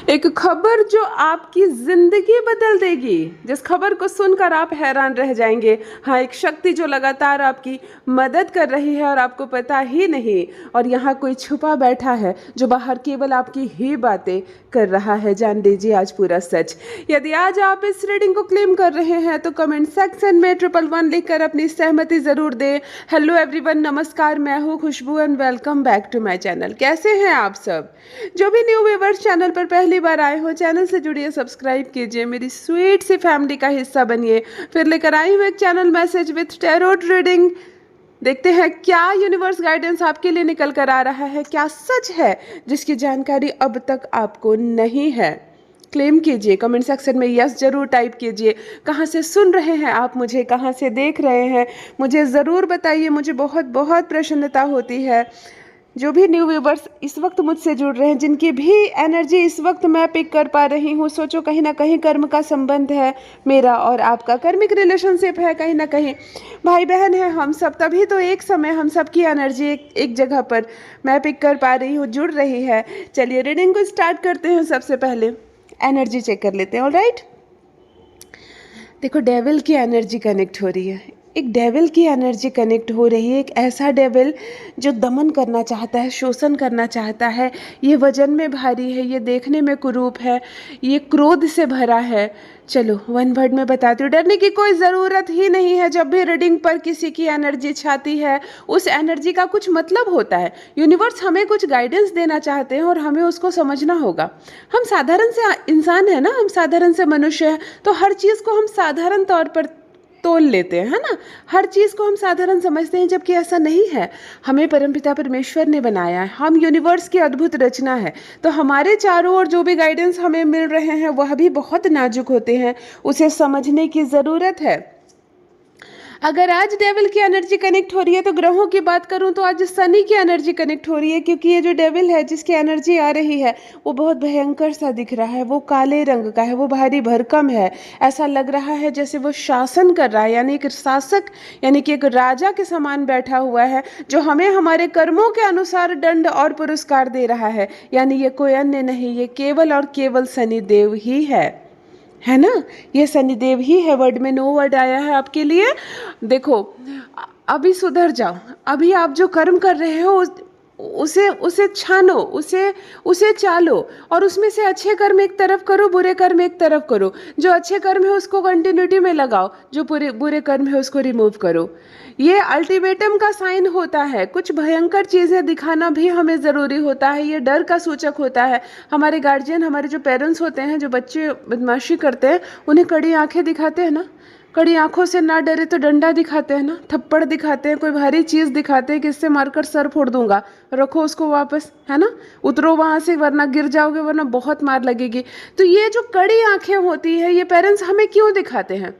एक खबर जो आपकी ज़िंदगी बदल देगी, जिस खबर को सुनकर आप हैरान रह जाएंगे। हाँ, एक शक्ति जो लगातार आपकी मदद कर रही है और आपको पता ही नहीं। और यहाँ कोई छुपा बैठा है जो बाहर केवल आपकी ही बातें कर रहा है। जान लीजिए आज पूरा सच। यदि आज आप इस रीडिंग को क्लेम कर रहे हैं तो कमेंट सेक्शन में 111 लिखकर अपनी सहमति ज़रूर दें। हेलो एवरीवन, नमस्कार, मैं हूँ Khushboo and welcome back to my channel. कैसे हैं आप सब? जो भी न्यू व्यूवर्स चैनल पर पहली बार आए हो, चैनल से जुड़िए, सब्सक्राइब कीजिए, मेरी स्वीट सी फैमिली का हिस्सा बनिए। फिर लेकर आई हूँ एक channel message with tarot reading. देखते हैं क्या यूनिवर्स गाइडेंस आपके लिए निकल कर आ रहा है, क्या सच है जिसकी जानकारी अब तक आपको नहीं है। क्लेम कीजिए, कमेंट सेक्शन में यस जरूर टाइप कीजिए। कहाँ से सुन रहे हैं आप मुझे, कहाँ से देख रहे हैं, मुझे ज़रूर बताइए। मुझे बहुत बहुत प्रसन्नता होती है। जो भी न्यू व्यूवर्स इस वक्त मुझसे जुड़ रहे हैं, जिनकी भी एनर्जी इस वक्त मैं पिक कर पा रही हूँ, सोचो कहीं ना कहीं कर्म का संबंध है मेरा और आपका, कार्मिक रिलेशनशिप है, कहीं ना कहीं भाई बहन है हम सब। तभी तो एक समय हम सब की एनर्जी एक जगह पर मैं पिक कर पा रही हूँ, जुड़ रही है। चलिए रीडिंग को स्टार्ट करते हैं। सबसे पहले एनर्जी चेक कर लेते हैं। ऑलराइट, देखो डेविल की एनर्जी कनेक्ट हो रही है। एक डेविल की एनर्जी कनेक्ट हो रही है। एक ऐसा डेविल जो दमन करना चाहता है, शोषण करना चाहता है। ये वजन में भारी है, ये देखने में कुरूप है, ये क्रोध से भरा है। चलो वन वर्ड में बताती हूँ, डरने की कोई ज़रूरत ही नहीं है। जब भी रीडिंग पर किसी की एनर्जी छाती है, उस एनर्जी का कुछ मतलब होता है। यूनिवर्स हमें कुछ गाइडेंस देना चाहते हैं और हमें उसको समझना होगा। हम साधारण से इंसान हैं ना, हम साधारण से मनुष्य हैं, तो हर चीज़ को हम साधारण तौर पर तोल लेते हैं, है ना। हर चीज़ को हम साधारण समझते हैं, जबकि ऐसा नहीं है। हमें परमपिता परमेश्वर ने बनाया है, हम यूनिवर्स की अद्भुत रचना है। तो हमारे चारों ओर जो भी गाइडेंस हमें मिल रहे हैं वह भी बहुत नाजुक होते हैं, उसे समझने की ज़रूरत है। अगर आज डेविल की एनर्जी कनेक्ट हो रही है तो ग्रहों की बात करूं तो आज शनि की एनर्जी कनेक्ट हो रही है, क्योंकि ये जो डेविल है जिसकी एनर्जी आ रही है वो बहुत भयंकर सा दिख रहा है। वो काले रंग का है, वो भारी भरकम है। ऐसा लग रहा है जैसे वो शासन कर रहा है, यानी एक शासक, यानी कि एक राजा के समान बैठा हुआ है, जो हमें हमारे कर्मों के अनुसार दंड और पुरस्कार दे रहा है। यानी ये कोई अन्य नहीं, ये केवल और केवल शनिदेव ही है ना। ये शनिदेव ही है। वर्ड में नो वर्ड आया है आपके लिए। देखो अभी सुधर जाओ। अभी आप जो कर्म कर रहे हो उसे उसे छानो, उसे चालो, और उसमें से अच्छे कर्म एक तरफ करो, बुरे कर्म एक तरफ करो। जो अच्छे कर्म है उसको कंटिन्यूटी में लगाओ, जो बुरे कर्म है उसको रिमूव करो। ये अल्टीमेटम का साइन होता है। कुछ भयंकर चीज़ें दिखाना भी हमें ज़रूरी होता है, ये डर का सूचक होता है। हमारे गार्जियन, हमारे जो पेरेंट्स होते हैं, जो बच्चे बदमाशी करते हैं, उन्हें कड़ी आंखें दिखाते हैं ना। कड़ी आंखों से ना डरे तो डंडा दिखाते हैं ना, थप्पड़ दिखाते हैं, कोई भारी चीज़ दिखाते हैं कि इससे मारकर सर फोड़ दूंगा, रखो उसको वापस, है ना, उतरो वहाँ से वरना गिर जाओगे, वरना बहुत मार लगेगी। तो ये जो कड़ी आंखें होती है, ये पेरेंट्स हमें क्यों दिखाते हैं?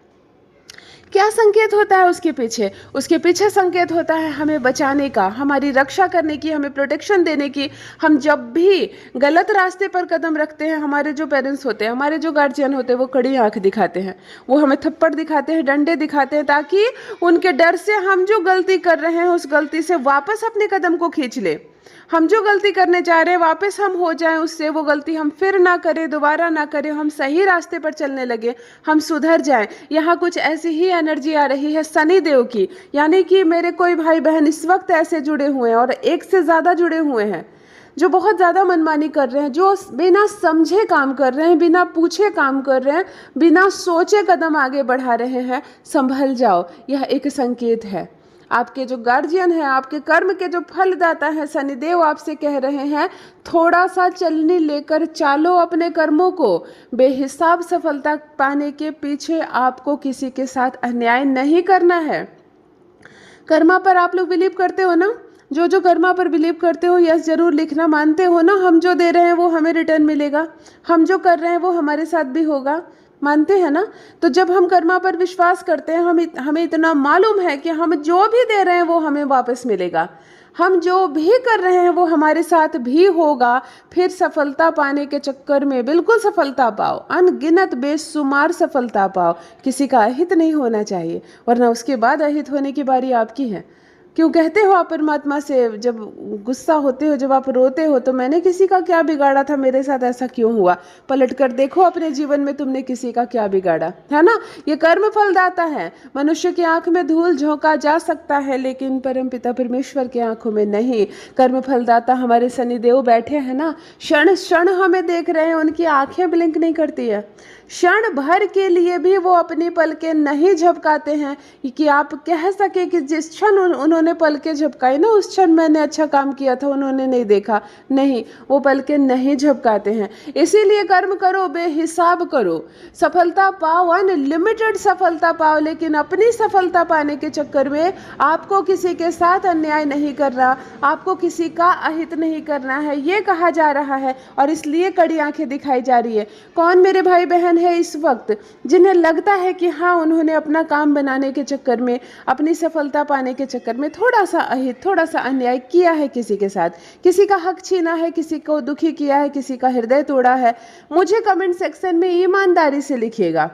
क्या संकेत होता है उसके पीछे? उसके पीछे संकेत होता है हमें बचाने का, हमारी रक्षा करने की, हमें प्रोटेक्शन देने की। हम जब भी गलत रास्ते पर कदम रखते हैं, हमारे जो पेरेंट्स होते हैं, हमारे जो गार्जियन होते हैं, वो कड़ी आंख दिखाते हैं, वो हमें थप्पड़ दिखाते हैं, डंडे दिखाते हैं, ताकि उनके डर से हम जो गलती कर रहे हैं उस गलती से वापस अपने कदम को खींच ले। हम जो गलती करने जा रहे हैं वापस हम हो जाएं उससे, वो गलती हम फिर ना करें, दोबारा ना करें, हम सही रास्ते पर चलने लगे, हम सुधर जाएं। यहाँ कुछ ऐसी ही एनर्जी आ रही है शनि देव की। यानी कि मेरे कोई भाई बहन इस वक्त ऐसे जुड़े हुए हैं और एक से ज़्यादा जुड़े हुए हैं, जो बहुत ज़्यादा मनमानी कर रहे हैं, जो बिना समझे काम कर रहे हैं, बिना पूछे काम कर रहे हैं, बिना सोचे कदम आगे बढ़ा रहे हैं। संभल जाओ, यह एक संकेत है। आपके जो गार्जियन है, आपके कर्म के जो फलदाता है शनिदेव, आपसे कह रहे हैं थोड़ा सा चलनी लेकर चालो अपने कर्मों को। बेहिसाब सफलता पाने के पीछे आपको किसी के साथ अन्याय नहीं करना है। कर्मा पर आप लोग बिलीव करते हो ना? जो कर्मा पर बिलीव करते हो यस जरूर लिखना। मानते हो ना हम जो दे रहे हैं वो हमें रिटर्न मिलेगा, हम जो कर रहे हैं वो हमारे साथ भी होगा? मानते हैं ना? तो जब हम कर्मा पर विश्वास करते हैं, हमें इतना मालूम है कि हम जो भी दे रहे हैं वो हमें वापस मिलेगा, हम जो भी कर रहे हैं वो हमारे साथ भी होगा। फिर सफलता पाने के चक्कर में बिल्कुल सफलता पाओ, अनगिनत बेशुमार सफलता पाओ। किसी का अहित नहीं होना चाहिए, वरना उसके बाद अहित होने की बारी आपकी है। क्यों कहते हो आप परमात्मा से, जब गुस्सा होते हो, जब आप रोते हो, तो मैंने किसी का क्या बिगाड़ा था, मेरे साथ ऐसा क्यों हुआ? पलट कर देखो अपने जीवन में तुमने किसी का क्या बिगाड़ा है ना। ये कर्म फलदाता है। मनुष्य की आंख में धूल झोंका जा सकता है, लेकिन परम पिता परमेश्वर की आंखों में नहीं। कर्म फलदाता हमारे शनिदेव बैठे हैं ना, क्षण क्षण हमें देख रहे हैं, उनकी आंखें ब्लिंक नहीं करती है। क्षण भर के लिए भी वो अपनी पलकें नहीं झपकाते हैं कि आप कह सके कि जिस क्षण उन्होंने पलकें झपकाई ना, उस क्षण मैंने अच्छा काम किया था, उन्होंने नहीं देखा। नहीं, वो पलकें नहीं झपकाते हैं। इसीलिए कर्म करो, बेहिसाब करो, सफलता पाओ, अनलिमिटेड सफलता पाओ, लेकिन अपनी सफलता पाने के चक्कर में आपको किसी के साथ अन्याय नहीं करना, आपको किसी का अहित नहीं करना है, ये कहा जा रहा है। और इसलिए कड़ी आंखें दिखाई जा रही है। कौन मेरे भाई बहन है इस वक्त जिन्हें लगता है कि हाँ, उन्होंने अपना काम बनाने के चक्कर में, अपनी सफलता पाने के चक्कर में थोड़ा सा अहित, थोड़ा सा अन्याय किया है किसी के साथ, किसी का हक छीना है, किसी को दुखी किया है, किसी का हृदय तोड़ा है? मुझे कमेंट सेक्शन में ईमानदारी से लिखिएगा,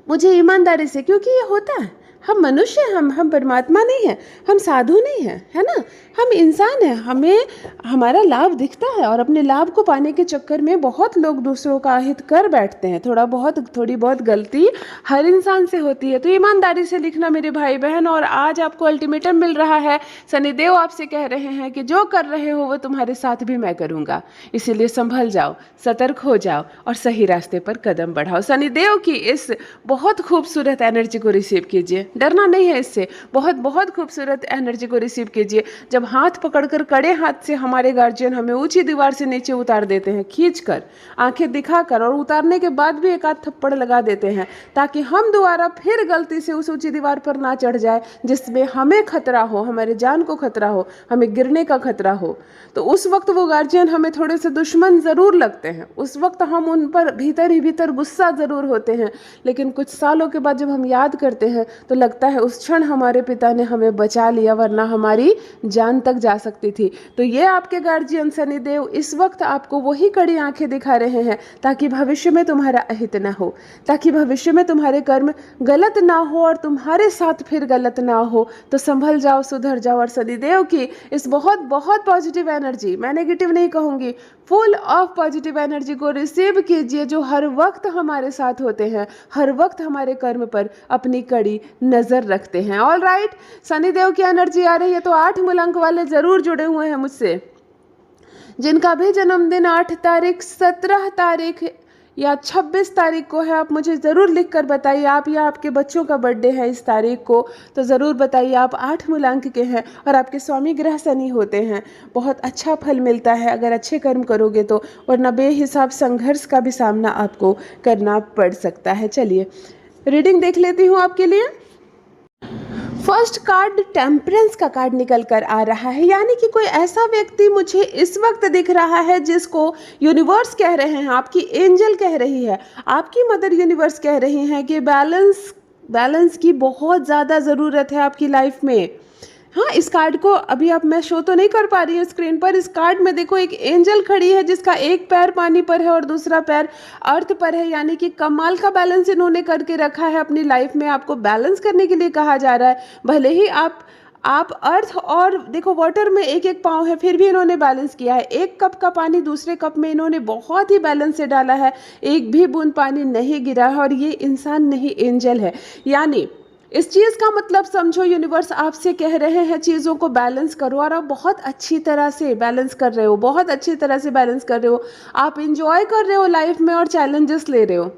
मुझे ईमानदारी से, क्योंकि ये होता है। हम मनुष्य हैं, हम परमात्मा नहीं हैं, हम साधु नहीं हैं, है ना। हम इंसान हैं, हमें हमारा लाभ दिखता है, और अपने लाभ को पाने के चक्कर में बहुत लोग दूसरों का अहित कर बैठते हैं। थोड़ी बहुत गलती हर इंसान से होती है। तो ईमानदारी से लिखना मेरे भाई बहन। और आज आपको अल्टीमेटम मिल रहा है, शनिदेव आपसे कह रहे हैं कि जो कर रहे हो वो तुम्हारे साथ भी मैं करूँगा, इसीलिए संभल जाओ, सतर्क हो जाओ और सही रास्ते पर कदम बढ़ाओ। शनिदेव की इस बहुत खूबसूरत एनर्जी को रिसीव कीजिए, डरना नहीं है इससे। बहुत बहुत खूबसूरत एनर्जी को रिसीव कीजिए। जब हाथ पकड़कर, कड़े हाथ से हमारे गार्जियन हमें ऊंची दीवार से नीचे उतार देते हैं, खींचकर, आंखें दिखाकर, और उतारने के बाद भी एक आध थप्पड़ लगा देते हैं, ताकि हम दोबारा फिर गलती से उस ऊंची दीवार पर ना चढ़ जाए जिसमें हमें खतरा हो, हमारे जान को खतरा हो, हमें गिरने का खतरा हो। तो उस वक्त वो गार्जियन हमें थोड़े से दुश्मन जरूर लगते हैं, उस वक्त हम उन पर भीतर ही भीतर गुस्सा जरूर होते हैं, लेकिन कुछ सालों के बाद जब हम याद करते हैं तो लगता है उस क्षण हमारे पिता ने हमें बचा लिया, वरना हमारी जान तक जा सकती थी। तो ये आपके गार्जियन शनिदेव इस वक्त आपको वही कड़ी आंखें दिखा रहे हैं, ताकि भविष्य में तुम्हारा अहित न हो, ताकि भविष्य में तुम्हारे कर्म गलत ना हो और तुम्हारे साथ फिर गलत ना हो। तो संभल जाओ, सुधर जाओ। और शनिदेव की इस बहुत बहुत पॉजिटिव एनर्जी, मैं नेगेटिव नहीं कहूँगी, फुल ऑफ पॉजिटिव एनर्जी को रिसीव कीजिए, जो हर वक्त हमारे साथ होते हैं, हर वक्त हमारे कर्म पर अपनी कड़ी नजर रखते हैं। ऑल राइट, शनिदेव की एनर्जी आ रही है, तो 8 मूलांक वाले जरूर जुड़े हुए हैं मुझसे, जिनका भी जन्मदिन 8 तारीख, 17 तारीख या 26 तारीख को है, आप मुझे ज़रूर लिख कर बताइए। आप या आपके बच्चों का बर्थडे है इस तारीख को, तो ज़रूर बताइए आप 8 मूलांक के हैं और आपके स्वामी ग्रह शनि होते हैं। बहुत अच्छा फल मिलता है अगर अच्छे कर्म करोगे तो, वरना बेहिसाब संघर्ष का भी सामना आपको करना पड़ सकता है। चलिए रीडिंग देख लेती हूँ आपके लिए। फर्स्ट कार्ड टेम्परेंस का कार्ड निकल कर आ रहा है, यानी कि कोई ऐसा व्यक्ति मुझे इस वक्त दिख रहा है जिसको यूनिवर्स कह रहे हैं, आपकी एंजल कह रही है, आपकी मदर यूनिवर्स कह रही हैं कि बैलेंस की बहुत ज़्यादा ज़रूरत है आपकी लाइफ में। हाँ, इस कार्ड को अभी आप, मैं शो तो नहीं कर पा रही हूँ स्क्रीन पर। इस कार्ड में देखो एक एंजल खड़ी है जिसका एक पैर पानी पर है और दूसरा पैर अर्थ पर है, यानी कि कमाल का बैलेंस इन्होंने करके रखा है अपनी लाइफ में। आपको बैलेंस करने के लिए कहा जा रहा है, भले ही आप अर्थ और देखो वाटर में एक एक पाँव है, फिर भी इन्होंने बैलेंस किया है। एक कप का पानी दूसरे कप में इन्होंने बहुत ही बैलेंस से डाला है, एक भी बूंद पानी नहीं गिरा है, और ये इंसान नहीं एंजल है। यानी इस चीज़ का मतलब समझो, यूनिवर्स आपसे कह रहे हैं चीज़ों को बैलेंस करो, और आप बहुत अच्छी तरह से बैलेंस कर रहे हो, बहुत अच्छी तरह से बैलेंस कर रहे हो। आप इंजॉय कर रहे हो लाइफ में और चैलेंजेस ले रहे हो।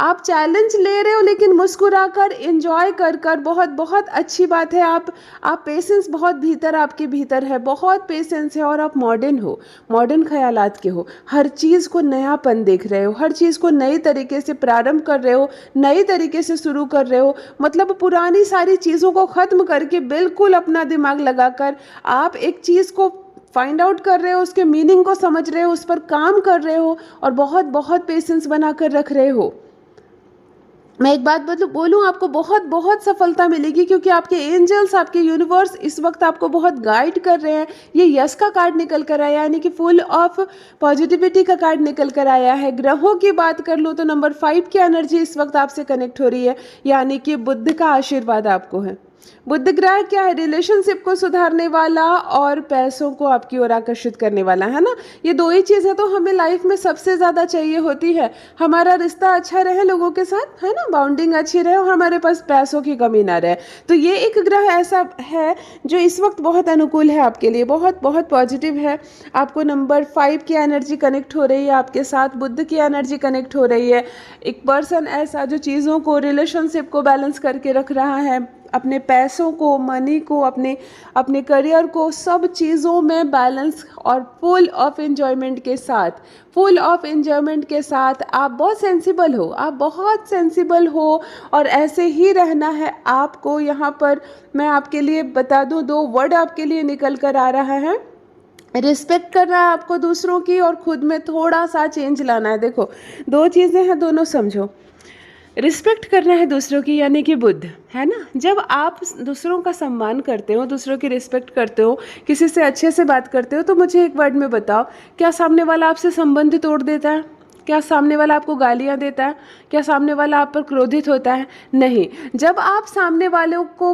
आप चैलेंज ले रहे हो लेकिन मुस्कुराकर, एंजॉय कर कर, बहुत बहुत अच्छी बात है। आप पेशेंस बहुत भीतर आपके भीतर है, बहुत पेशेंस है, और आप मॉडर्न हो, मॉडर्न ख्यालात के हो। हर चीज़ को नयापन देख रहे हो, हर चीज़ को नई तरीके से प्रारंभ कर रहे हो, नई तरीके से शुरू कर रहे हो। मतलब पुरानी सारी चीज़ों को ख़त्म करके बिल्कुल अपना दिमाग लगाकर आप एक चीज़ को फाइंड आउट कर रहे हो, उसके मीनिंग को समझ रहे हो, उस पर काम कर रहे हो, और बहुत बहुत पेशेंस बना कर रख रहे हो। मैं एक बात बोलूँ, आपको बहुत बहुत सफलता मिलेगी, क्योंकि आपके एंजल्स, आपके यूनिवर्स इस वक्त आपको बहुत गाइड कर रहे हैं। ये यस का कार्ड निकल कर आया, यानी कि फुल ऑफ पॉजिटिविटी का कार्ड निकल कर आया है। ग्रहों की बात कर लो तो नंबर 5 की एनर्जी इस वक्त आपसे कनेक्ट हो रही है, यानी कि बुध का आशीर्वाद आपको है। बुध ग्रह क्या है? रिलेशनशिप को सुधारने वाला और पैसों को आपकी ओर आकर्षित करने वाला, है ना। ये दो ही चीज़ें तो हमें लाइफ में सबसे ज़्यादा चाहिए होती है। हमारा रिश्ता अच्छा रहे लोगों के साथ, है ना, बाउंडिंग अच्छी रहे और हमारे पास पैसों की कमी ना रहे। तो ये एक ग्रह ऐसा है जो इस वक्त बहुत अनुकूल है आपके लिए, बहुत बहुत पॉजिटिव है। आपको नंबर 5 की एनर्जी कनेक्ट हो रही है, आपके साथ बुध की एनर्जी कनेक्ट हो रही है। एक पर्सन ऐसा जो चीज़ों को, रिलेशनशिप को बैलेंस करके रख रहा है, अपने पैसों को, मनी को, अपने करियर को, सब चीज़ों में बैलेंस और फुल ऑफ एंजॉयमेंट के साथ, आप बहुत सेंसिबल हो, आप बहुत सेंसिबल हो और ऐसे ही रहना है आपको। यहाँ पर मैं आपके लिए बता दूँ, 2 वर्ड आपके लिए निकल कर आ रहा है। रिस्पेक्ट करना है आपको दूसरों की और खुद में थोड़ा सा चेंज लाना है। देखो 2 चीज़ें हैं, दोनों समझो। रिस्पेक्ट करना है दूसरों की, यानी कि बुद्ध, है ना। जब आप दूसरों का सम्मान करते हो, दूसरों की रिस्पेक्ट करते हो, किसी से अच्छे से बात करते हो, तो मुझे एक वर्ड में बताओ, क्या सामने वाला आपसे संबंध तोड़ देता है? क्या सामने वाला आपको गालियां देता है? क्या सामने वाला आप पर क्रोधित होता है? नहीं। जब आप सामने वालों को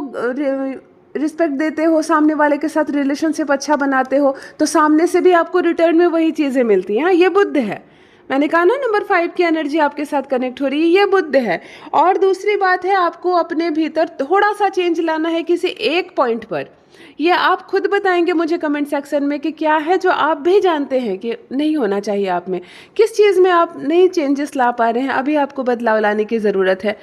रिस्पेक्ट देते हो, सामने वाले के साथ रिलेशनशिप अच्छा बनाते हो, तो सामने से भी आपको रिटर्न में वही चीज़ें मिलती हैं। ये बुद्ध है। मैंने कहा ना, नंबर 5 की एनर्जी आपके साथ कनेक्ट हो रही है, ये बुद्ध है। और दूसरी बात है, आपको अपने भीतर थोड़ा सा चेंज लाना है किसी एक पॉइंट पर। ये आप खुद बताएंगे मुझे कमेंट सेक्शन में कि क्या है जो आप भी जानते हैं कि नहीं होना चाहिए आप में, किस चीज़ में आप नई चेंजेस ला पा रहे हैं, अभी आपको बदलाव लाने की ज़रूरत है।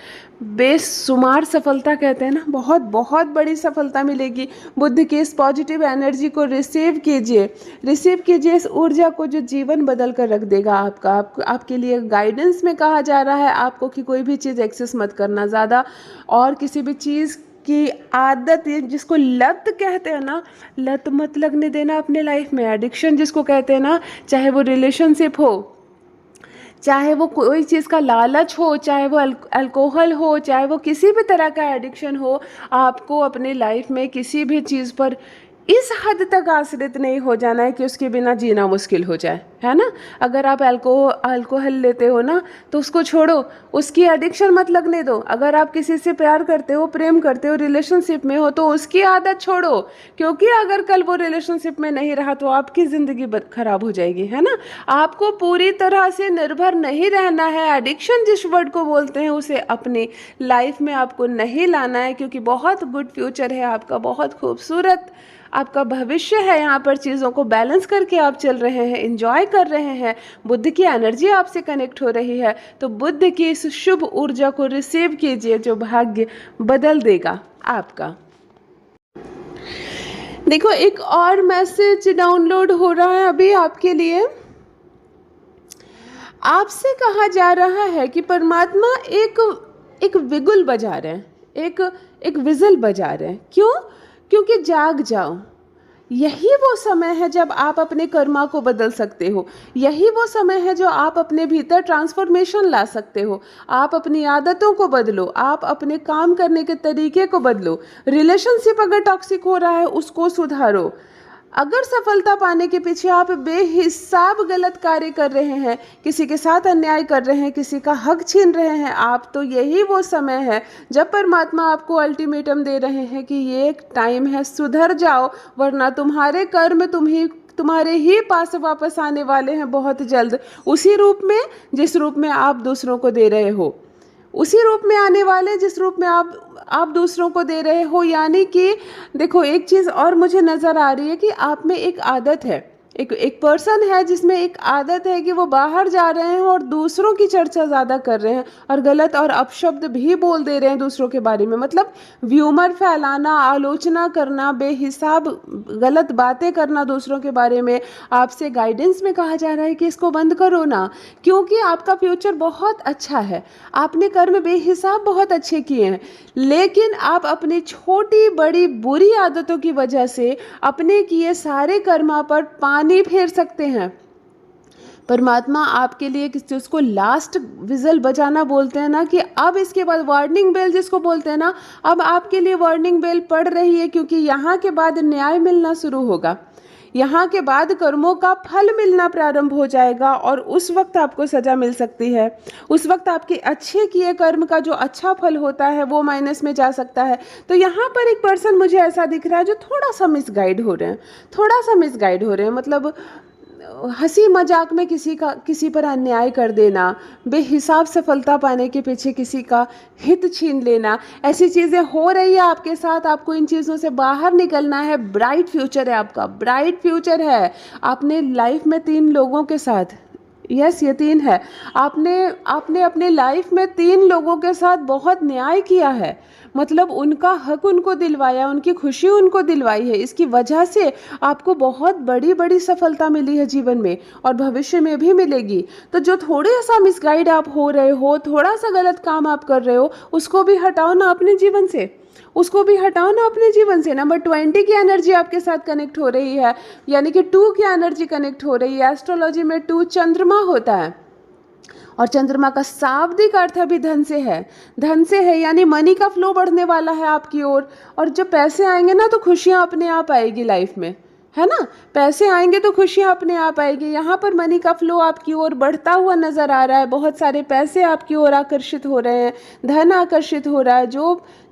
बेशुमार सफलता कहते हैं ना, बहुत बहुत बड़ी सफलता मिलेगी। बुद्ध की इस पॉजिटिव एनर्जी को रिसीव कीजिए इस ऊर्जा को जो जीवन बदल कर रख देगा आपके लिए। गाइडेंस में कहा जा रहा है आपको कि कोई भी चीज़ एक्सेस मत करना ज़्यादा, और किसी भी चीज़ की आदत, जिसको लत कहते हैं ना, लत मत लगने देना अपने लाइफ में। एडिक्शन जिसको कहते हैं ना, चाहे वो रिलेशनशिप हो, चाहे वो कोई चीज़ का लालच हो, चाहे वो अल्कोहल हो, चाहे वो किसी भी तरह का एडिक्शन हो, आपको अपने लाइफ में किसी भी चीज़ पर इस हद तक आश्रित नहीं हो जाना है कि उसके बिना जीना मुश्किल हो जाए, है ना। अगर आप अल्कोहल लेते हो ना, तो उसको छोड़ो, उसकी एडिक्शन मत लगने दो। अगर आप किसी से प्यार करते हो, प्रेम करते हो, रिलेशनशिप में हो, तो उसकी आदत छोड़ो, क्योंकि अगर कल वो रिलेशनशिप में नहीं रहा तो आपकी ज़िंदगी खराब हो जाएगी, है ना। आपको पूरी तरह से निर्भर नहीं रहना है। एडिक्शन जिस वर्ड को बोलते हैं, उसे अपनी लाइफ में आपको नहीं लाना है, क्योंकि बहुत गुड फ्यूचर है आपका, बहुत खूबसूरत आपका भविष्य है। यहाँ पर चीज़ों को बैलेंस करके आप चल रहे हैं, एंजॉय कर रहे हैं, बुद्ध की एनर्जी आपसे कनेक्ट हो रही है। तो बुद्ध की इस शुभ ऊर्जा को रिसीव कीजिए जो भाग्य बदल देगा आपका। देखो एक और मैसेज डाउनलोड हो रहा है अभी आपके लिए। आपसे कहा जा रहा है कि परमात्मा एक विगुल बजा रहे हैं, एक विजल बजा रहे हैं। क्यों? क्योंकि जाग जाओ, यही वो समय है जब आप अपने कर्मा को बदल सकते हो। यही वो समय है जो आप अपने भीतर ट्रांसफॉर्मेशन ला सकते हो। आप अपनी आदतों को बदलो, आप अपने काम करने के तरीके को बदलो। रिलेशनशिप अगर टॉक्सिक हो रहा है उसको सुधारो। अगर सफलता पाने के पीछे आप बेहिसाब गलत कार्य कर रहे हैं, किसी के साथ अन्याय कर रहे हैं, किसी का हक छीन रहे हैं आप, तो यही वो समय है जब परमात्मा आपको अल्टीमेटम दे रहे हैं कि ये एक टाइम है, सुधर जाओ, वरना तुम्हारे कर्म तुम्हारे ही पास वापस आने वाले हैं बहुत जल्द, उसी रूप में जिस रूप में आप दूसरों को दे रहे हो, उसी रूप में आने वाले जिस रूप में आप दूसरों को दे रहे हो। यानी कि देखो एक चीज़ और मुझे नज़र आ रही है कि आप में एक आदत है, एक पर्सन है जिसमें एक आदत है कि वो बाहर जा रहे हैं और दूसरों की चर्चा ज़्यादा कर रहे हैं और गलत और अपशब्द भी बोल दे रहे हैं दूसरों के बारे में। मतलब व्यूमर फैलाना, आलोचना करना, बेहिसाब गलत बातें करना दूसरों के बारे में। आपसे गाइडेंस में कहा जा रहा है कि इसको बंद करो ना, क्योंकि आपका फ्यूचर बहुत अच्छा है। आपने कर्म बेहिसाब बहुत अच्छे किए हैं, लेकिन आप अपनी छोटी बड़ी बुरी आदतों की वजह से अपने किए सारे कर्मा पर पानी फेर सकते हैं। परमात्मा आपके लिए किस चीज़ को लास्ट विजल बजाना बोलते हैं ना, कि अब इसके बाद वार्निंग बेल जिसको बोलते हैं ना, अब आपके लिए वार्निंग बेल पड़ रही है, क्योंकि यहाँ के बाद न्याय मिलना शुरू होगा। यहाँ के बाद कर्मों का फल मिलना प्रारंभ हो जाएगा और उस वक्त आपको सज़ा मिल सकती है। उस वक्त आपके अच्छे किए कर्म का जो अच्छा फल होता है वो माइनस में जा सकता है। तो यहाँ पर एक पर्सन मुझे ऐसा दिख रहा है जो थोड़ा सा मिसगाइड हो रहे हैं, थोड़ा सा मिसगाइड हो रहे हैं। मतलब हंसी मजाक में किसी पर अन्याय कर देना, बेहिसाब सफलता पाने के पीछे किसी का हित छीन लेना, ऐसी चीज़ें हो रही है आपके साथ। आपको इन चीज़ों से बाहर निकलना है। ब्राइट फ्यूचर है आपका, ब्राइट फ्यूचर है। आपने लाइफ में 3 लोगों के साथ, यस ये 3 है, आपने अपने लाइफ में 3 लोगों के साथ बहुत न्याय किया है। मतलब उनका हक उनको दिलवाया, उनकी खुशी उनको दिलवाई है। इसकी वजह से आपको बहुत बड़ी बड़ी सफलता मिली है जीवन में और भविष्य में भी मिलेगी। तो जो थोड़े सा मिसगाइड आप हो रहे हो, थोड़ा सा गलत काम आप कर रहे हो, उसको भी हटाओ ना अपने जीवन से, उसको भी हटाओ ना अपने जीवन से। नंबर 20 की एनर्जी आपके साथ कनेक्ट हो रही है, यानी कि 2 की एनर्जी कनेक्ट हो रही है। एस्ट्रोलॉजी में 2 चंद्रमा होता है और चंद्रमा का शाब्दिक अर्थ भी धन से है, धन से है, यानी मनी का फ्लो बढ़ने वाला है आपकी ओर। और जब पैसे आएंगे ना तो खुशियाँ अपने आप आएगी लाइफ में, है ना। पैसे आएंगे तो खुशियाँ अपने आप आएगी। यहाँ पर मनी का फ्लो आपकी ओर बढ़ता हुआ नजर आ रहा है। बहुत सारे पैसे आपकी ओर आकर्षित हो रहे हैं, धन आकर्षित हो रहा है।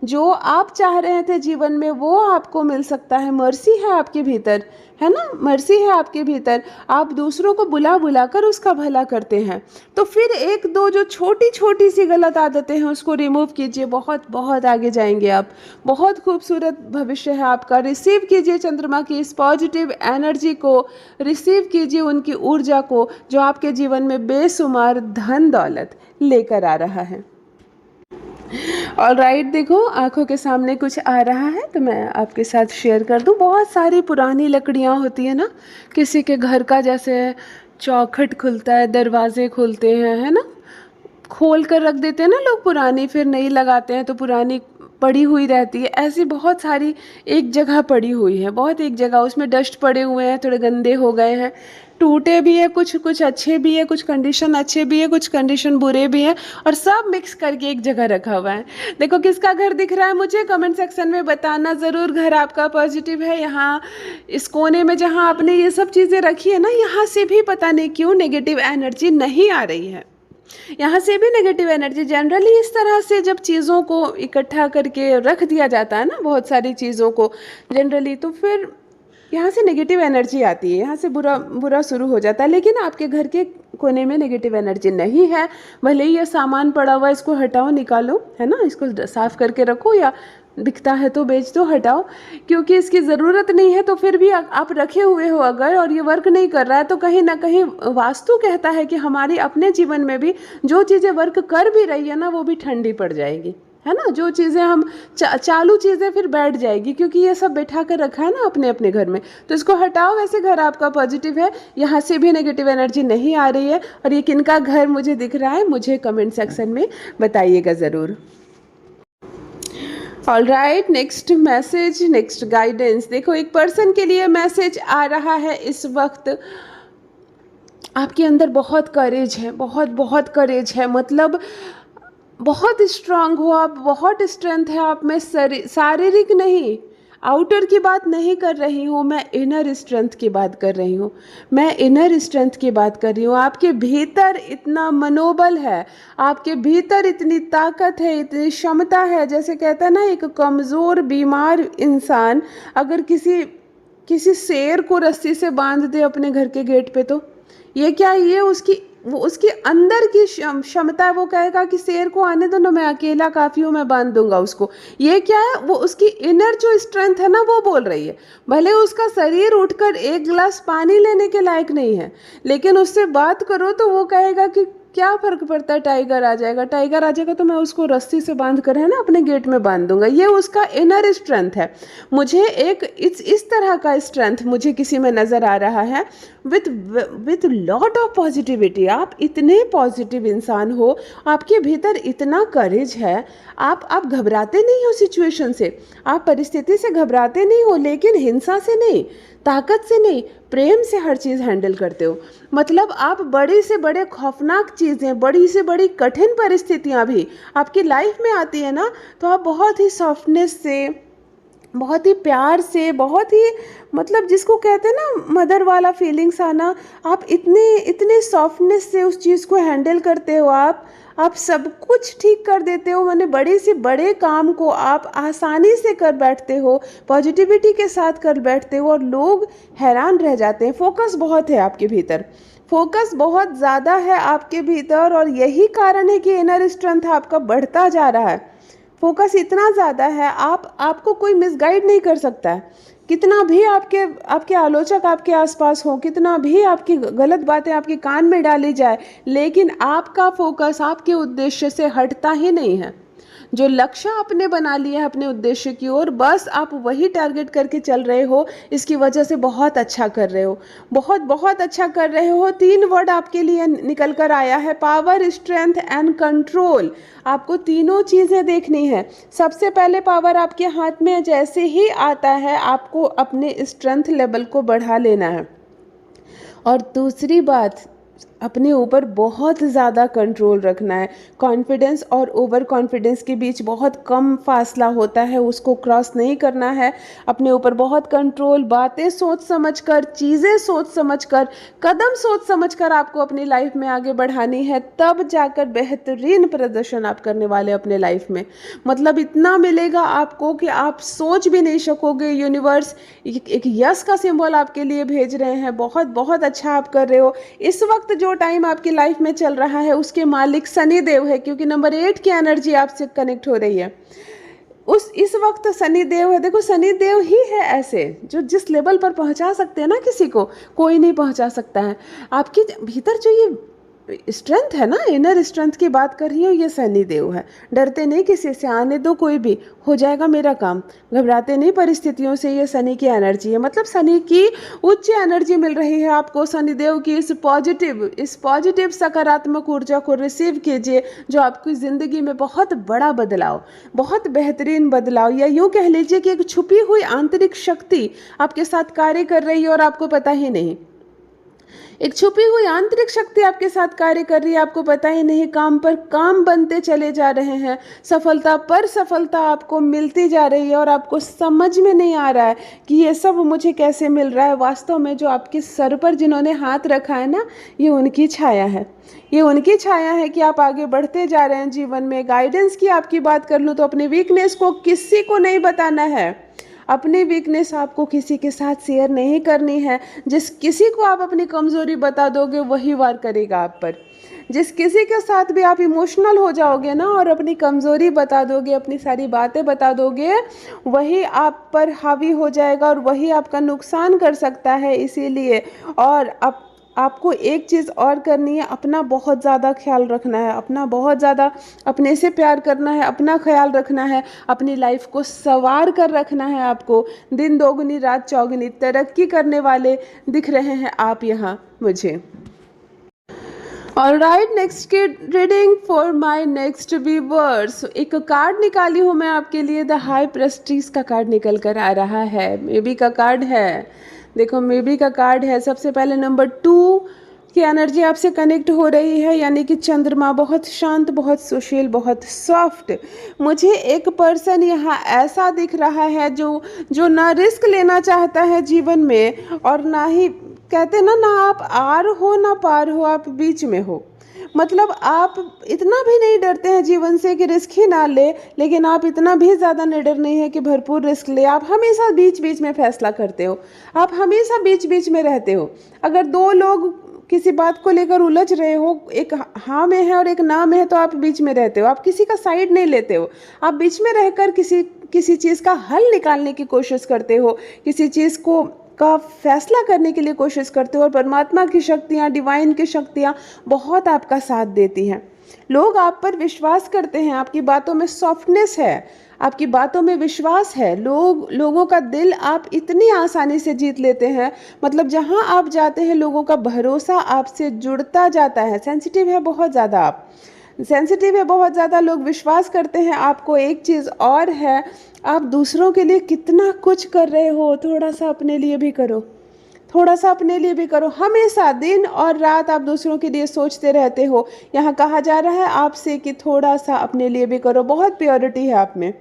जो आप चाह रहे थे जीवन में वो आपको मिल सकता है। मर्सी है आपके भीतर, है ना, मर्सी है आपके भीतर। आप दूसरों को बुला बुला कर उसका भला करते हैं। तो फिर 1-2 जो छोटी छोटी सी गलत आदतें हैं उसको रिमूव कीजिए, बहुत बहुत आगे जाएंगे आप। बहुत खूबसूरत भविष्य है आपका। रिसीव कीजिए चंद्रमा की इस पॉजिटिव एनर्जी को, रिसीव कीजिए उनकी ऊर्जा को जो आपके जीवन में बेशुमार धन दौलत लेकर आ रहा है। ऑलराइट, देखो आंखों के सामने कुछ आ रहा है तो मैं आपके साथ शेयर कर दूं। बहुत सारी पुरानी लकड़ियां होती है ना, किसी के घर का जैसे चौखट खुलता है, दरवाजे खुलते हैं, है ना, खोल कर रख देते हैं ना लोग पुरानी, फिर नई लगाते हैं तो पुरानी पड़ी हुई रहती है। ऐसी बहुत सारी एक जगह पड़ी हुई है, बहुत एक जगह, उसमें डस्ट पड़े हुए हैं, थोड़े गंदे हो गए हैं, टूटे भी है, कुछ अच्छे भी है, कुछ कंडीशन अच्छे भी है, कुछ कंडीशन बुरे भी हैं, और सब मिक्स करके एक जगह रखा हुआ है। देखो किसका घर दिख रहा है मुझे कमेंट सेक्शन में बताना ज़रूर। घर आपका पॉजिटिव है। यहाँ इस कोने में जहाँ आपने ये सब चीज़ें रखी है ना, यहाँ से भी पता नहीं क्यों नेगेटिव एनर्जी नहीं आ रही है। यहाँ से भी नेगेटिव एनर्जी, जनरली इस तरह से जब चीज़ों को इकट्ठा करके रख दिया जाता है ना, बहुत सारी चीज़ों को जनरली, तो फिर यहाँ से नेगेटिव एनर्जी आती है, यहाँ से बुरा शुरू हो जाता है। लेकिन आपके घर के कोने में नेगेटिव एनर्जी नहीं है। भले ही ये सामान पड़ा हुआ, इसको हटाओ, निकालो, है ना, इसको साफ करके रखो, या बिकता है तो बेच दो, हटाओ, क्योंकि इसकी ज़रूरत नहीं है। तो फिर भी आप रखे हुए हो अगर, और ये वर्क नहीं कर रहा है, तो कहीं ना कहीं वास्तु कहता है कि हमारी अपने जीवन में भी जो चीज़ें वर्क कर भी रही है ना, वो भी ठंडी पड़ जाएगी, है ना। जो चीज़ें हम चालू चीज़ें फिर बैठ जाएगी, क्योंकि ये सब बैठा कर रखा है ना अपने अपने घर में। तो इसको हटाओ। वैसे घर आपका पॉजिटिव है, यहाँ से भी नेगेटिव एनर्जी नहीं आ रही है। और ये किनका घर मुझे दिख रहा है, मुझे कमेंट सेक्शन में बताइएगा ज़रूर। Alright, next message, next guidance. देखो एक पर्सन के लिए मैसेज आ रहा है इस वक्त। आपके अंदर बहुत करेज है, बहुत बहुत करेज है, मतलब बहुत स्ट्रांग हो आप, बहुत स्ट्रेंथ है आप में। शारीरिक नहीं, आउटर की बात नहीं कर रही हूँ मैं, इनर स्ट्रेंथ की बात कर रही हूँ। मैं इनर स्ट्रेंथ की बात कर रही हूँ। आपके भीतर इतना मनोबल है, आपके भीतर इतनी ताकत है, इतनी क्षमता है। जैसे कहता है ना, एक कमज़ोर बीमार इंसान अगर किसी शेर को रस्सी से बांध दे अपने घर के गेट पे, तो ये क्या, ये उसकी अंदर की क्षमता है। वो कहेगा कि शेर को आने दो ना, मैं अकेला काफ़ी हूँ, मैं बांध दूंगा उसको। ये क्या है, वो उसकी इनर जो स्ट्रेंथ है ना, वो बोल रही है। भले उसका शरीर उठकर 1 गिलास पानी लेने के लायक नहीं है, लेकिन उससे बात करो तो वो कहेगा कि क्या फ़र्क पड़ता है, टाइगर आ जाएगा, टाइगर आ जाएगा तो मैं उसको रस्सी से बांध कर, है ना, अपने गेट में बांध दूंगा। ये उसका इनर स्ट्रेंथ है। मुझे एक इस तरह का स्ट्रेंथ मुझे किसी में नज़र आ रहा है, विथ लॉट ऑफ पॉजिटिविटी। आप इतने पॉजिटिव इंसान हो, आपके भीतर इतना करेज है। आप घबराते नहीं हो सिचुएशन से, आप परिस्थिति से घबराते नहीं हो, लेकिन हिंसा से नहीं, ताकत से नहीं, प्रेम से हर चीज़ हैंडल करते हो। मतलब आप बड़े से बड़े खौफनाक चीज़ें, बड़ी से बड़ी कठिन परिस्थितियां भी आपकी लाइफ में आती है ना, तो आप बहुत ही सॉफ्टनेस से, बहुत ही प्यार से, बहुत ही मतलब जिसको कहते हैं ना मदर वाला फीलिंग्स आना, आप इतने इतने सॉफ्टनेस से उस चीज़ को हैंडल करते हो। आप सब कुछ ठीक कर देते हो, मैंने बड़े से बड़े काम को आप आसानी से कर बैठते हो, पॉजिटिविटी के साथ कर बैठते हो, और लोग हैरान रह जाते हैं। फोकस बहुत है आपके भीतर, फोकस बहुत ज़्यादा है आपके भीतर, और यही कारण है कि इनर स्ट्रेंथ आपका बढ़ता जा रहा है। फोकस इतना ज़्यादा है, आपको कोई मिसगाइड नहीं कर सकता है। कितना भी आपके आपके आलोचक आपके आसपास हो, कितना भी आपकी गलत बातें आपके कान में डाली जाए, लेकिन आपका फोकस आपके उद्देश्य से हटता ही नहीं है। जो लक्ष्य आपने बना लिया है अपने उद्देश्य की ओर, बस आप वही टारगेट करके चल रहे हो। इसकी वजह से बहुत अच्छा कर रहे हो, बहुत बहुत अच्छा कर रहे हो। 3 वर्ड आपके लिए निकल कर आया है, पावर, स्ट्रेंथ एंड कंट्रोल। आपको तीनों चीज़ें देखनी है। सबसे पहले पावर आपके हाथ में जैसे ही आता है, आपको अपने स्ट्रेंथ लेवल को बढ़ा लेना है। और दूसरी बात, अपने ऊपर बहुत ज़्यादा कंट्रोल रखना है। कॉन्फिडेंस और ओवर कॉन्फिडेंस के बीच बहुत कम फासला होता है, उसको क्रॉस नहीं करना है। अपने ऊपर बहुत कंट्रोल, बातें सोच समझ कर, चीज़ें सोच समझ कर, कदम सोच समझ कर आपको अपनी लाइफ में आगे बढ़ानी है। तब जाकर बेहतरीन प्रदर्शन आप करने वाले अपने लाइफ में। मतलब इतना मिलेगा आपको कि आप सोच भी नहीं सकोगे। यूनिवर्स एक यस का सिंबल आपके लिए भेज रहे हैं। बहुत बहुत अच्छा आप कर रहे हो। इस वक्त जो टाइम आपकी लाइफ में चल रहा है, उसके मालिक शनि देव है, क्योंकि नंबर 8 की एनर्जी आपसे कनेक्ट हो रही है। इस वक्त शनि देव है। देखो, शनि देव ही है ऐसे जो जिस लेवल पर पहुंचा सकते हैं ना किसी को, कोई नहीं पहुंचा सकता है। आपके भीतर जो ये स्ट्रेंथ है ना, इनर स्ट्रेंथ की बात कर रही हूँ, ये शनि देव है। डरते नहीं किसी से, आने दो, कोई भी हो जाएगा मेरा काम। घबराते नहीं परिस्थितियों से, ये शनि की एनर्जी है। मतलब शनि की उच्च एनर्जी मिल रही है आपको। शनि देव की इस पॉजिटिव सकारात्मक ऊर्जा को रिसीव कीजिए, जो आपकी ज़िंदगी में बहुत बड़ा बदलाव, बहुत बेहतरीन बदलाव, या यूँ कह लीजिए कि एक छुपी हुई आंतरिक शक्ति आपके साथ कार्य कर रही है और आपको पता ही नहीं। एक छुपी हुई आंतरिक शक्ति आपके साथ कार्य कर रही है, आपको पता ही नहीं। काम पर काम बनते चले जा रहे हैं, सफलता पर सफलता आपको मिलती जा रही है, और आपको समझ में नहीं आ रहा है कि ये सब मुझे कैसे मिल रहा है। वास्तव में जो आपके सर पर जिन्होंने हाथ रखा है ना, ये उनकी छाया है। ये उनकी छाया है कि आप आगे बढ़ते जा रहे हैं जीवन में। गाइडेंस की आपकी बात कर लूँ तो अपनी वीकनेस को किसी को नहीं बताना है। अपनी वीकनेस आपको किसी के साथ शेयर नहीं करनी है। जिस किसी को आप अपनी कमज़ोरी बता दोगे, वही वार करेगा आप पर। जिस किसी के साथ भी आप इमोशनल हो जाओगे ना और अपनी कमज़ोरी बता दोगे, अपनी सारी बातें बता दोगे, वही आप पर हावी हो जाएगा और वही आपका नुकसान कर सकता है। इसीलिए और आपको एक चीज़ और करनी है, अपना बहुत ज़्यादा ख्याल रखना है, अपना बहुत ज़्यादा अपने से प्यार करना है, अपना ख्याल रखना है, अपनी लाइफ को संवार कर रखना है। आपको दिन दोगुनी रात चौगुनी तरक्की करने वाले दिख रहे हैं आप यहाँ मुझे। ऑलराइट, नेक्स्ट की reading for my next viewers. एक कार्ड निकाली हूँ मैं आपके लिए, द हाई प्रेस्टीज का कार्ड निकल कर आ रहा है। मे बी का कार्ड है, देखो मे बी का कार्ड है। सबसे पहले नंबर 2 की एनर्जी आपसे कनेक्ट हो रही है, यानी कि चंद्रमा बहुत शांत, बहुत सुशील, बहुत सॉफ्ट। मुझे एक पर्सन यहाँ ऐसा दिख रहा है जो ना रिस्क लेना चाहता है जीवन में, और ना ही कहते ना आप आर हो ना पार हो, आप बीच में हो। मतलब आप इतना भी नहीं डरते हैं जीवन से कि रिस्क ही ना ले, लेकिन आप इतना भी ज़्यादा निडर नहीं है कि भरपूर रिस्क ले। आप हमेशा बीच बीच में फैसला करते हो, आप हमेशा बीच बीच में रहते हो। अगर 2 लोग किसी बात को लेकर उलझ रहे हो, एक हाँ में है और एक ना में है, तो आप बीच में रहते हो, आप किसी का साइड नहीं लेते हो। आप बीच में रहकर किसी चीज़ का हल निकालने की कोशिश करते हो, किसी चीज़ का फैसला करने के लिए कोशिश करते हो, और परमात्मा की शक्तियाँ, डिवाइन की शक्तियाँ बहुत आपका साथ देती हैं। लोग आप पर विश्वास करते हैं, आपकी बातों में सॉफ्टनेस है, आपकी बातों में विश्वास है। लोगों का दिल आप इतनी आसानी से जीत लेते हैं। मतलब जहाँ आप जाते हैं, लोगों का भरोसा आपसे जुड़ता जाता है। सेंसिटिव है बहुत ज़्यादा, आप सेंसिटिव है बहुत ज़्यादा, लोग विश्वास करते हैं आपको। एक चीज़ और है, आप दूसरों के लिए कितना कुछ कर रहे हो, थोड़ा सा अपने लिए भी करो, थोड़ा सा अपने लिए भी करो। हमेशा दिन और रात आप दूसरों के लिए सोचते रहते हो। यहाँ कहा जा रहा है आपसे कि थोड़ा सा अपने लिए भी करो। बहुत प्योरिटी है आप में,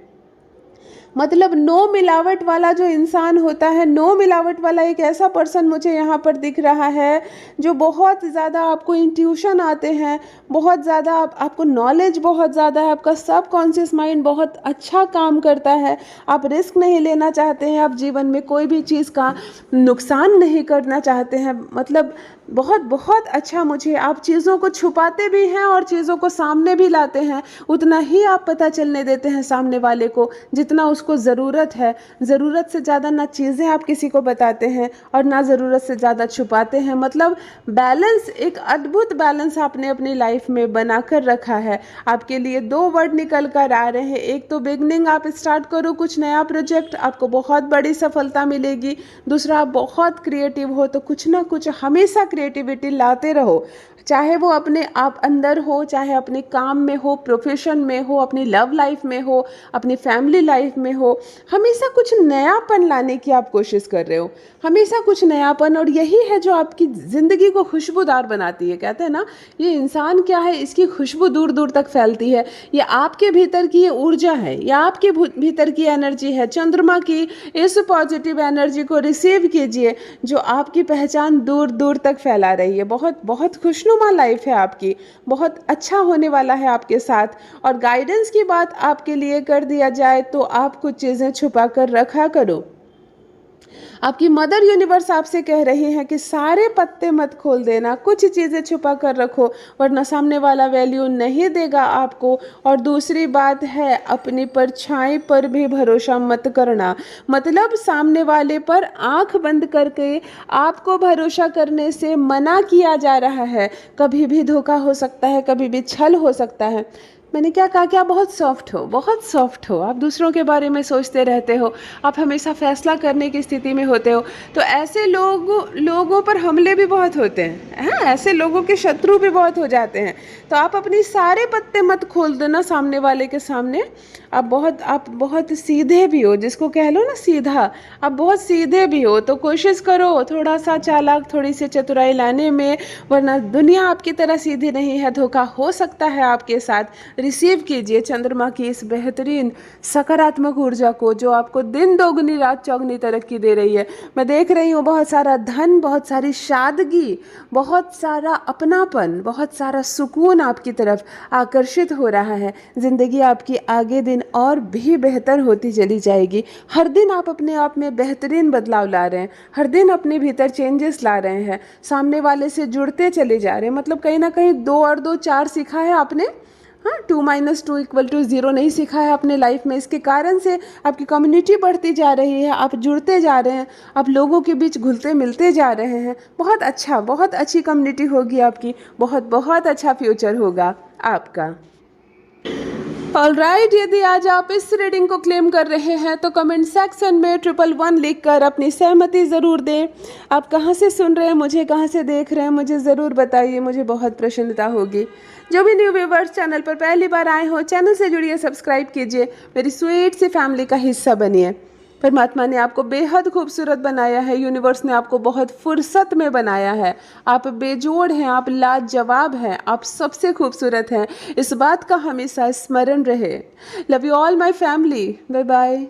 मतलब नो मिलावट वाला जो इंसान होता है, नो मिलावट वाला एक ऐसा पर्सन मुझे यहाँ पर दिख रहा है जो बहुत ज़्यादा आपको इंट्यूशन आते हैं, बहुत ज़्यादा आपको नॉलेज बहुत ज़्यादा है, आपका सब कॉन्शियस माइंड बहुत अच्छा काम करता है, आप रिस्क नहीं लेना चाहते हैं, आप जीवन में कोई भी चीज़ का नुकसान नहीं करना चाहते हैं। मतलब बहुत बहुत अच्छा, मुझे आप चीज़ों को छुपाते भी हैं और चीज़ों को सामने भी लाते हैं, उतना ही आप पता चलने देते हैं सामने वाले को जितना उसको ज़रूरत है। ज़रूरत से ज़्यादा ना चीज़ें आप किसी को बताते हैं और ना ज़रूरत से ज़्यादा छुपाते हैं। मतलब बैलेंस, एक अद्भुत बैलेंस आपने अपनी लाइफ में बना कर रखा है। आपके लिए दो वर्ड निकल कर आ रहे हैं, एक तो बिगनिंग, आप स्टार्ट करो कुछ नया प्रोजेक्ट, आपको बहुत बड़ी सफलता मिलेगी। दूसरा, आप बहुत क्रिएटिव हो तो कुछ ना कुछ हमेशा क्रिएटिविटी लाते रहो, चाहे वो अपने आप अंदर हो, चाहे अपने काम में हो, प्रोफेशन में हो, अपनी लव लाइफ में हो, अपनी फैमिली लाइफ में हो, हमेशा कुछ नयापन लाने की आप कोशिश कर रहे हो, हमेशा कुछ नयापन। और यही है जो आपकी ज़िंदगी को खुशबूदार बनाती है। कहते हैं ना, ये इंसान क्या है, इसकी खुशबू दूर दूर तक फैलती है। ये आपके भीतर की ये ऊर्जा है, ये आपके भीतर की एनर्जी है। चंद्रमा की इस पॉजिटिव एनर्जी को रिसीव कीजिए जो आपकी पहचान दूर दूर तक फैला रही है। बहुत बहुत खुशनुमा लाइफ है आपकी, बहुत अच्छा होने वाला है आपके साथ। और गाइडेंस की बात आपके लिए कर दिया जाए तो आप कुछ चीज़ें छुपा कर रखा करो। आपकी मदर यूनिवर्स आपसे कह रही है कि सारे पत्ते मत खोल देना, कुछ चीज़ें छुपा कर रखो, वरना सामने वाला वैल्यू नहीं देगा आपको। और दूसरी बात है, अपनी परछाई पर भी भरोसा मत करना। मतलब सामने वाले पर आंख बंद करके आपको भरोसा करने से मना किया जा रहा है। कभी भी धोखा हो सकता है, कभी भी छल हो सकता है। मैंने क्या कहा कि आप बहुत सॉफ्ट हो, बहुत सॉफ्ट हो, आप दूसरों के बारे में सोचते रहते हो, आप हमेशा फैसला करने की स्थिति में होते हो। तो ऐसे लोगों पर हमले भी बहुत होते हैं, हाँ, ऐसे लोगों के शत्रु भी बहुत हो जाते हैं। तो आप अपनी सारे पत्ते मत खोल देना सामने वाले के सामने। आप बहुत सीधे भी हो, जिसको कह लो ना सीधा, आप बहुत सीधे भी हो। तो कोशिश करो थोड़ा सा चालाक, थोड़ी सी चतुराई लाने में, वरना दुनिया आपकी तरह सीधी नहीं है, धोखा हो सकता है आपके साथ। रिसीव कीजिए चंद्रमा की इस बेहतरीन सकारात्मक ऊर्जा को जो आपको दिन दोगुनी रात चौगुनी तरक्की दे रही है। मैं देख रही हूँ बहुत सारा धन, बहुत सारी सादगी, बहुत सारा अपनापन, बहुत सारा सुकून आपकी तरफ आकर्षित हो रहा है। ज़िंदगी आपकी आगे दिन और भी बेहतर होती चली जाएगी। हर दिन आप अपने आप में बेहतरीन बदलाव ला रहे हैं, हर दिन अपने भीतर चेंजेस ला रहे हैं, सामने वाले से जुड़ते चले जा रहे हैं। मतलब कहीं ना कहीं 2 और 2 4 सीखा है आपने, हाँ, 2 - 2 = 0 नहीं सीखा है अपने लाइफ में। इसके कारण से आपकी कम्युनिटी बढ़ती जा रही है, आप जुड़ते जा रहे हैं, आप लोगों के बीच घुलते मिलते जा रहे हैं। बहुत अच्छा, बहुत अच्छी कम्युनिटी होगी आपकी, बहुत बहुत अच्छा फ्यूचर होगा आपका। ऑलराइट, यदि आज आप इस रीडिंग को क्लेम कर रहे हैं तो कमेंट सेक्शन में 111 लिखकर अपनी सहमति ज़रूर दें। आप कहाँ से सुन रहे हैं, मुझे कहाँ से देख रहे हैं, मुझे ज़रूर बताइए, मुझे बहुत प्रसन्नता होगी। जो भी न्यू व्यूवर्स चैनल पर पहली बार आए हो, चैनल से जुड़िए, सब्सक्राइब कीजिए, मेरी स्वीट सी फैमिली का हिस्सा बनिए। परमात्मा ने आपको बेहद खूबसूरत बनाया है, यूनिवर्स ने आपको बहुत फुर्सत में बनाया है। आप बेजोड़ हैं, आप लाजवाब हैं, आप सबसे खूबसूरत हैं। इस बात का हमेशा स्मरण रहे। Love you all my family, bye bye.